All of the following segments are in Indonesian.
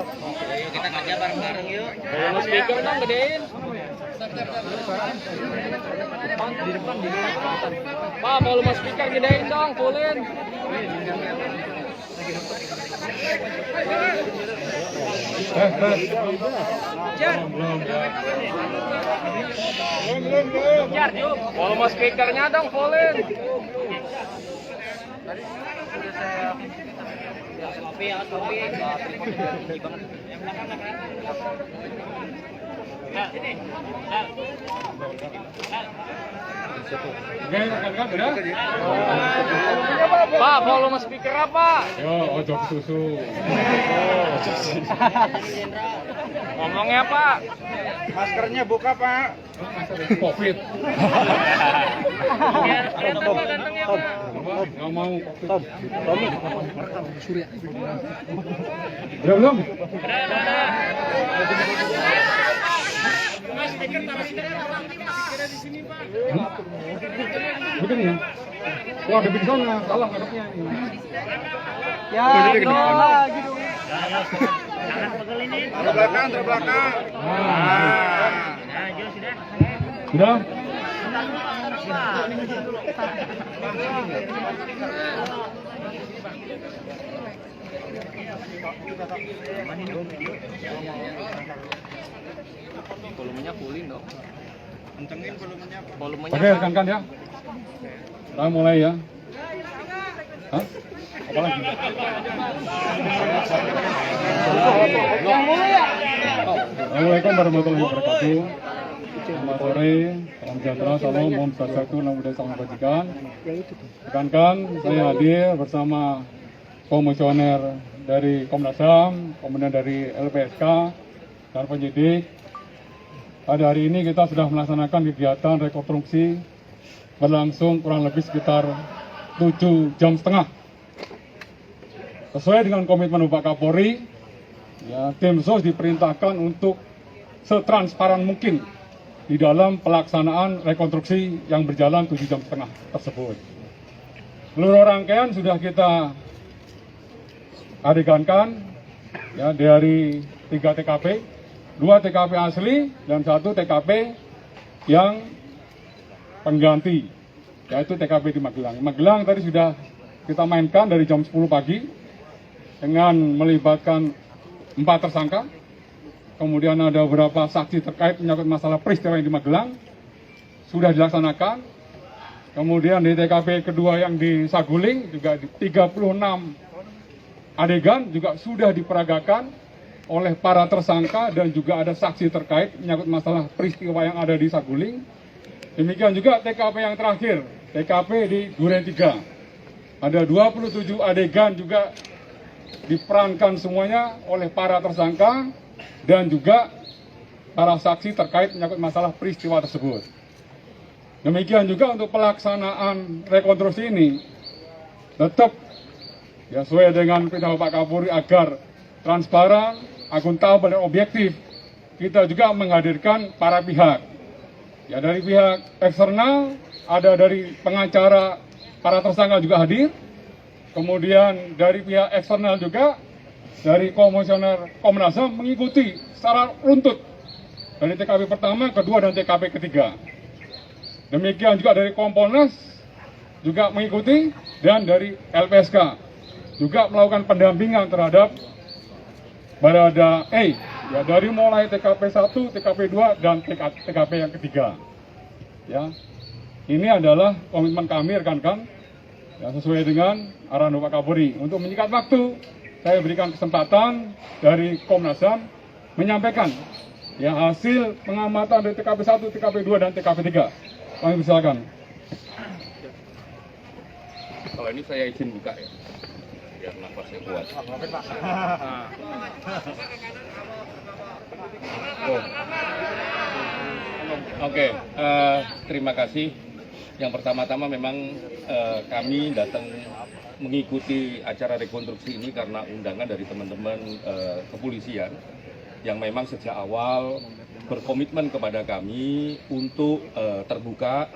Yuk kita kerja bareng-bareng yuk. Volume speaker dong gedein. Pak, volume speaker gedein dong, fullin. Volume speakernya dong, fullin. Kopi ya, kopi. Pak, volume speaker apa? Yo, ojok susu. Ngomongnya Pak. Maskernya buka, Pak. Covid. Gantengnya Pak. Nggak mau Covid. Tommy. Udah belum? Betul ya? Wah, ada di sana, salah ngadepnya ini. Ya, lagi dong. Terbelakang. Sudah? Volumenya fullin dong. Kencengin volumenya. Volumenya Oke, rekan-rekan ya. Kita mulai ya. Hah? Apa lagi? Assalamualaikum warahmatullahi wabarakatuh. Selamat sore, salam sejahtera, salam, om swastiastu, namo buddhaya, salam kebajikan. Rekan-rekan, saya hadir bersama komisioner dari Komnas HAM, kemudian dari LPSK, dan penyidik. Pada hari ini kita sudah melaksanakan kegiatan rekonstruksi berlangsung kurang lebih sekitar 7,5 jam. Sesuai dengan komitmen Bapak Kapolri, ya, tim SOS diperintahkan untuk setransparan mungkin di dalam pelaksanaan rekonstruksi yang berjalan 7,5 jam tersebut. Seluruh rangkaian sudah kita adegankan ya, dari 3 TKP, 2 TKP asli dan 1 TKP yang pengganti, yaitu TKP di Magelang. Magelang tadi sudah kita mainkan dari jam 10 pagi dengan melibatkan 4 tersangka. Kemudian ada beberapa saksi terkait menyangkut masalah peristiwa yang di Magelang sudah dilaksanakan. Kemudian di TKP kedua yang di Saguling juga 36 adegan juga sudah diperagakan oleh para tersangka dan juga ada saksi terkait menyangkut masalah peristiwa yang ada di Saguling. Demikian juga TKP yang terakhir, TKP di Duren 3. Ada 27 adegan juga diperankan semuanya oleh para tersangka dan juga para saksi terkait menyangkut masalah peristiwa tersebut. Demikian juga untuk pelaksanaan rekonstruksi ini tetap ya, sesuai dengan perintah Bapak Kapolri agar transparan, akuntabel dan objektif. Kita juga menghadirkan para pihak. Ya, dari pihak eksternal ada dari pengacara para tersangka juga hadir. Kemudian dari pihak eksternal juga dari komisioner Komnas HAM mengikuti secara runtut dari TKP pertama, kedua dan TKP ketiga. Demikian juga dari Kompolnas juga mengikuti dan dari LPSK juga melakukan pendampingan terhadap Barada E ya, dari mulai TKP 1, TKP 2 dan TKP yang ketiga. Ya. Ini adalah komitmen kami rekan-rekan ya, sesuai dengan arahan Bapak Kapolri. Untuk menyingkat waktu, saya berikan kesempatan dari Komnas HAM menyampaikan ya, hasil pengamatan dari TKP 1, TKP 2 dan TKP 3. Kami silakan. Kalau ini saya izin buka ya, biar nafasnya kuat. Oke, terima kasih. Yang pertama-tama memang kami datang mengikuti acara rekonstruksi ini karena undangan dari teman-teman kepolisian yang memang sejak awal berkomitmen kepada kami untuk terbuka,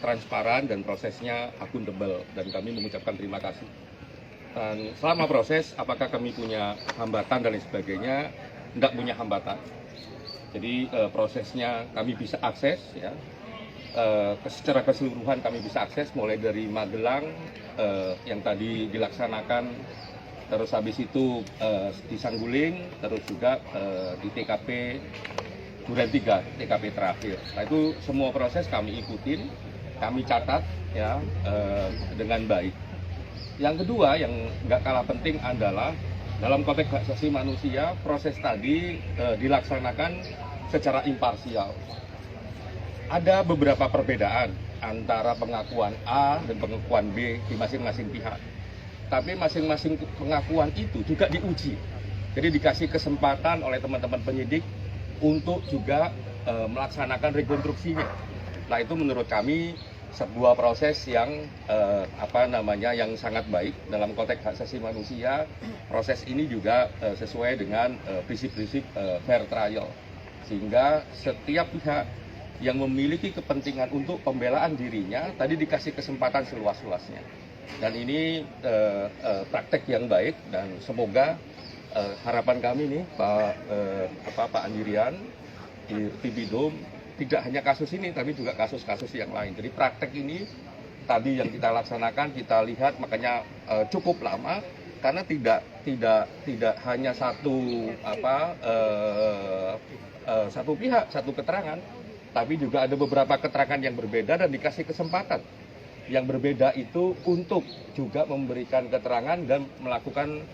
transparan dan prosesnya akuntabel, dan kami mengucapkan terima kasih. Dan selama proses, apakah kami punya hambatan dan lain sebagainya? Tidak punya hambatan. Jadi prosesnya kami bisa akses, ya. Secara keseluruhan kami bisa akses mulai dari Magelang yang tadi dilaksanakan, terus habis itu di Sangguling, terus juga di TKP Duren 3, TKP terakhir. Nah itu semua proses kami ikutin, kami catat ya dengan baik. Yang kedua yang nggak kalah penting adalah dalam konteks hak asasi manusia, proses tadi dilaksanakan secara imparsial. Ada beberapa perbedaan antara pengakuan A dan pengakuan B di masing-masing pihak. Tapi masing-masing pengakuan itu juga diuji. Jadi dikasih kesempatan oleh teman-teman penyidik untuk juga melaksanakan rekonstruksinya. Nah itu menurut kami sebuah proses yang yang sangat baik dalam konteks hak asasi manusia. Proses ini juga sesuai dengan prinsip-prinsip fair trial, sehingga setiap pihak yang memiliki kepentingan untuk pembelaan dirinya tadi dikasih kesempatan seluas-luasnya. Dan ini praktek yang baik, dan semoga harapan kami nih Pak Andirian di Tibidum, tidak hanya kasus ini, tapi juga kasus-kasus yang lain. Jadi praktek ini tadi yang kita laksanakan, kita lihat makanya cukup lama, karena tidak hanya satu pihak, satu keterangan, tapi juga ada beberapa keterangan yang berbeda dan dikasih kesempatan yang berbeda itu untuk juga memberikan keterangan dan melakukan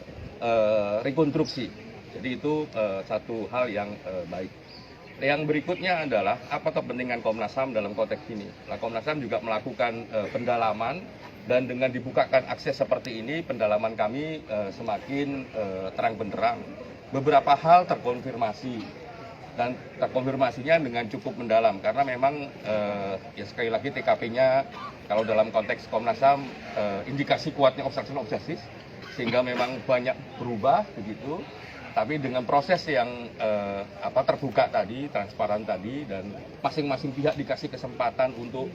rekonstruksi. Jadi itu satu hal yang baik. Yang berikutnya adalah apa kepentingan Komnas HAM dalam konteks ini. Nah, Komnas HAM juga melakukan pendalaman, dan dengan dibukakan akses seperti ini, pendalaman kami semakin terang benderang. Beberapa hal terkonfirmasi, dan terkonfirmasinya dengan cukup mendalam, karena memang ya sekali lagi TKP-nya kalau dalam konteks Komnas HAM indikasi kuatnya obstruction of justice, sehingga memang banyak berubah begitu. Tapi dengan proses yang terbuka tadi, transparan tadi, dan masing-masing pihak dikasih kesempatan untuk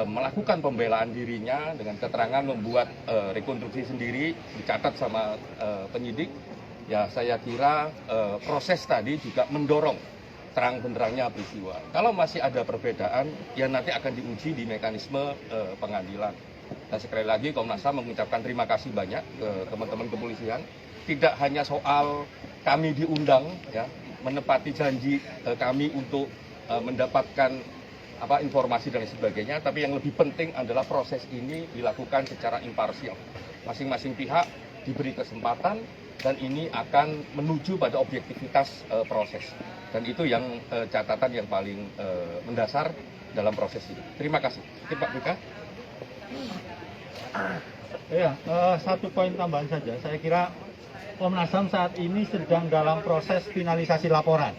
melakukan pembelaan dirinya dengan keterangan, membuat rekonstruksi sendiri, dicatat sama penyidik. Ya saya kira proses tadi juga mendorong terang benderangnya peristiwa. Kalau masih ada perbedaan, ya nanti akan diuji di mekanisme pengadilan. Dan sekali lagi Komnas HAM mengucapkan terima kasih banyak ke teman-teman kepolisian. Tidak hanya soal kami diundang, ya, menepati janji kami untuk mendapatkan informasi dan sebagainya, tapi yang lebih penting adalah proses ini dilakukan secara imparsial. Masing-masing pihak diberi kesempatan, dan ini akan menuju pada objektivitas proses. Dan itu yang catatan yang paling mendasar dalam proses ini. Terima kasih. Pak Buka. Ya, satu poin tambahan saja. Saya kira Komnas HAM saat ini sedang dalam proses finalisasi laporan.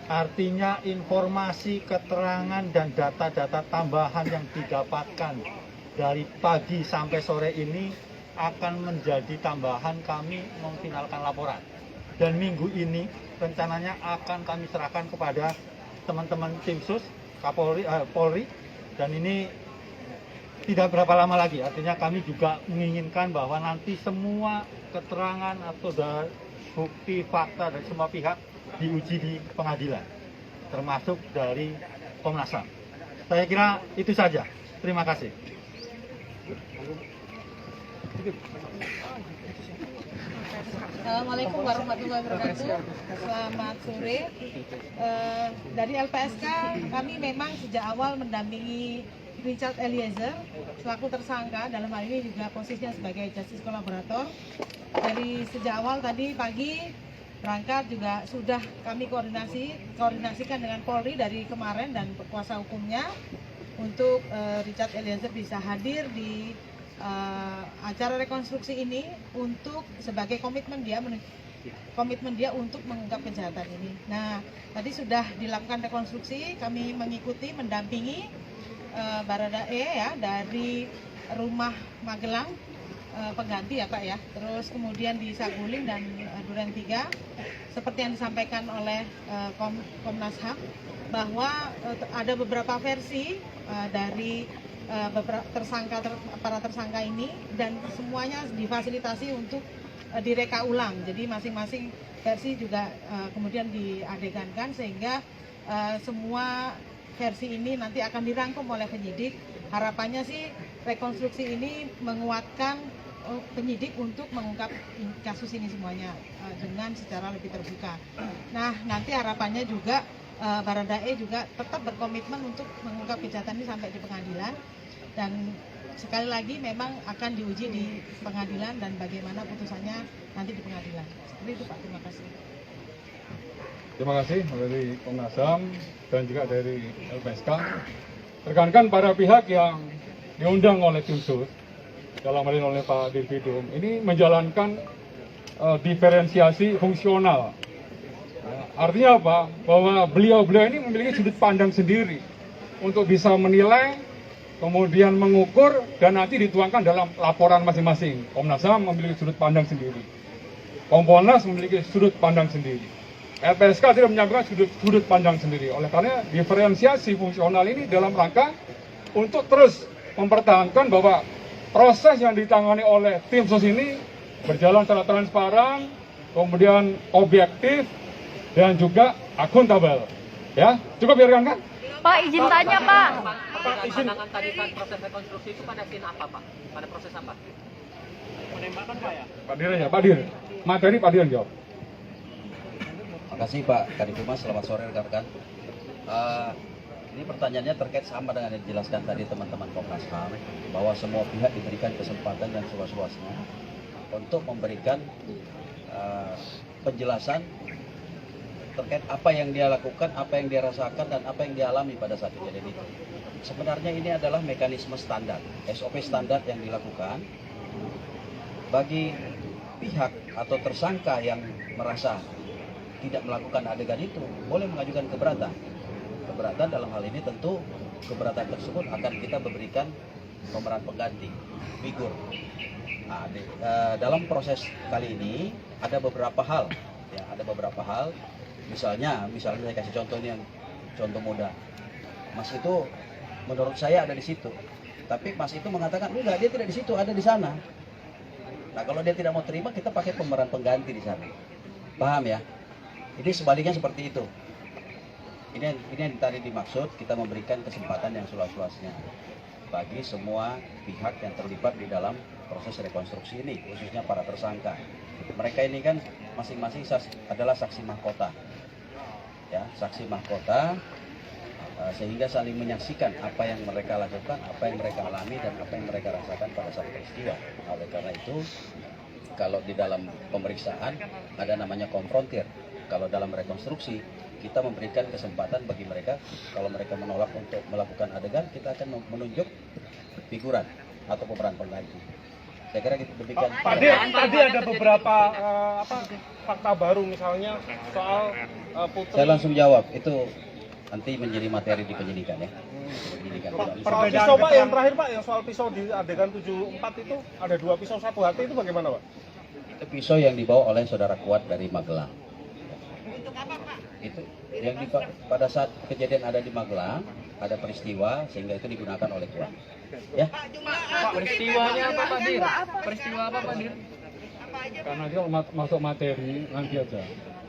Artinya informasi, keterangan, dan data-data tambahan yang didapatkan dari pagi sampai sore ini akan menjadi tambahan kami memfinalkan laporan. Dan minggu ini rencananya akan kami serahkan kepada teman-teman tim sus, Polri, dan ini tidak berapa lama lagi. Artinya kami juga menginginkan bahwa nanti semua keterangan atau bukti fakta dari semua pihak diuji di pengadilan, termasuk dari Komnas HAM. Saya kira itu saja. Terima kasih. Assalamualaikum warahmatullahi wabarakatuh. Selamat sore. Dari LPSK kami memang sejak awal mendampingi Richard Eliezer selaku tersangka, dalam hal ini juga posisinya sebagai justice kolaborator. Dari sejak awal tadi pagi berangkat juga sudah kami koordinasikan dengan Polri dari kemarin dan kuasa hukumnya untuk Richard Eliezer bisa hadir di acara rekonstruksi ini untuk sebagai komitmen dia untuk mengungkap kejahatan ini. Nah, tadi sudah dilakukan rekonstruksi, kami mengikuti, mendampingi Baradae ya dari rumah Magelang pengganti ya Pak ya, terus kemudian di Saguling dan Duren 3, seperti yang disampaikan oleh Komnas HAM bahwa ada beberapa versi dari para tersangka ini, dan semuanya difasilitasi untuk direka ulang. Jadi masing-masing versi juga kemudian diadegankan sehingga semua versi ini nanti akan dirangkum oleh penyidik. Harapannya sih rekonstruksi ini menguatkan penyidik untuk mengungkap kasus ini semuanya dengan secara lebih terbuka. Nah, nanti harapannya juga Baradae juga tetap berkomitmen untuk mengungkap kejahatan ini sampai di pengadilan, dan sekali lagi memang akan diuji di pengadilan dan bagaimana putusannya nanti di pengadilan. Seperti itu Pak, terima kasih. Terima kasih dari Komnas HAM dan juga dari LPSK. Rekan-rekan para pihak yang diundang oleh tim sus, dalam hal ini oleh Pak Dirvidum, ini menjalankan diferensiasi fungsional. Artinya apa? Bahwa beliau-beliau ini memiliki sudut pandang sendiri untuk bisa menilai, kemudian mengukur, dan nanti dituangkan dalam laporan masing-masing. Komnas HAM memiliki sudut pandang sendiri, Kompolnas memiliki sudut pandang sendiri, LPSK tidak menyampaikan sudut pandang sendiri. Oleh karena diferensiasi fungsional ini dalam rangka untuk terus mempertahankan bahwa proses yang ditangani oleh tim sus ini berjalan secara transparan, kemudian objektif, dan juga akuntabel. Ya, cukup ya rekan-rekan? Pak, izin tanya Pak. Pak, izin. Tadi saat proses rekonstruksi itu pada scene apa Pak? Pada proses apa? Penembakan Pak ya? Pak Dir ya, Pak Dir. Materi Pak Dir jawab. Terima kasih Pak Kadifumas, selamat sore rekan-rekan. Ini pertanyaannya terkait sama dengan yang dijelaskan tadi teman-teman Komnas HAM, bahwa semua pihak diberikan kesempatan dan seluas-luasnya untuk memberikan penjelasan terkait apa yang dia lakukan, apa yang dia rasakan, dan apa yang dia alami pada saat kejadian itu. Sebenarnya ini adalah mekanisme standar, SOP standar yang dilakukan bagi pihak atau tersangka yang merasa tidak melakukan adegan itu, boleh mengajukan keberatan. Keberatan dalam hal ini tentu keberatan tersebut akan kita berikan pemeran pengganti, figur. Nah, dalam proses kali ini ada beberapa hal, ya, ada beberapa hal. Misalnya saya kasih contoh ini, yang contoh mudah. Mas itu menurut saya ada di situ, tapi Mas itu mengatakan enggak, dia tidak di situ, ada di sana. Nah, kalau dia tidak mau terima, kita pakai pemeran pengganti di sana. Paham ya? Ini sebaliknya seperti itu. Ini yang tadi dimaksud, kita memberikan kesempatan yang seluas-luasnya bagi semua pihak yang terlibat di dalam proses rekonstruksi ini, khususnya para tersangka. Mereka ini kan masing-masing adalah saksi mahkota, ya, saksi mahkota, sehingga saling menyaksikan apa yang mereka lakukan, apa yang mereka alami, dan apa yang mereka rasakan pada saat peristiwa. Oleh karena itu, kalau di dalam pemeriksaan ada namanya konfrontir. Kalau dalam rekonstruksi, kita memberikan kesempatan bagi mereka, kalau mereka menolak untuk melakukan adegan, kita akan menunjuk figuran atau pemeran pengganti. Saya kira gitu, demikian. Tadi ada beberapa fakta baru, misalnya soal Putri. Saya langsung jawab, itu nanti menjadi materi di penyidikan ya. Soal pisau Pak, yang terakhir Pak, yang soal pisau di adegan 74 itu ada 2 pisau satu hati, itu bagaimana Pak? Itu pisau yang dibawa oleh saudara Kuat dari Magelang. Untuk apa Pak? Itu yang pada saat kejadian ada di Magelang, ada peristiwa sehingga itu digunakan oleh Kuat. Ya. Peristiwanya apa Pak Dir? Peristiwa apa Pak Dir? Karena dia masuk materi nanti aja.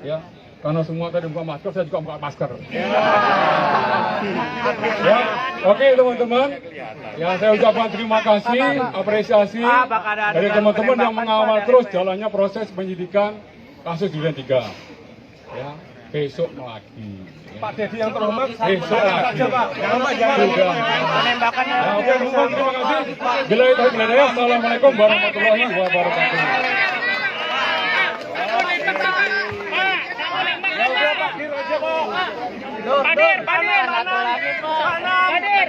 Ya. Karena semua tadi buka masker, saya juga buka masker. Ya, oke teman-teman. Ya, saya ucapkan terima kasih, apresiasi dari teman-teman yang mengawal terus jalannya proses penyidikan kasus Duren 3. Ya, besok lagi. Pak Dedi yang terhormat, Besok lagi. jangan penembakannya. Ya, oke teman-teman, terima kasih. Bila itu Assalamualaikum warahmatullahi wabarakatuh. Padir, satu lagi Padir,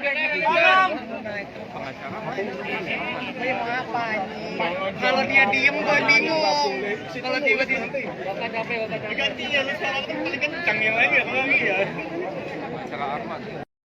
Kalau dia diem gue bingung. Kalau tiba-tiba gantinya lu sekarang paling kencang yang lain ya.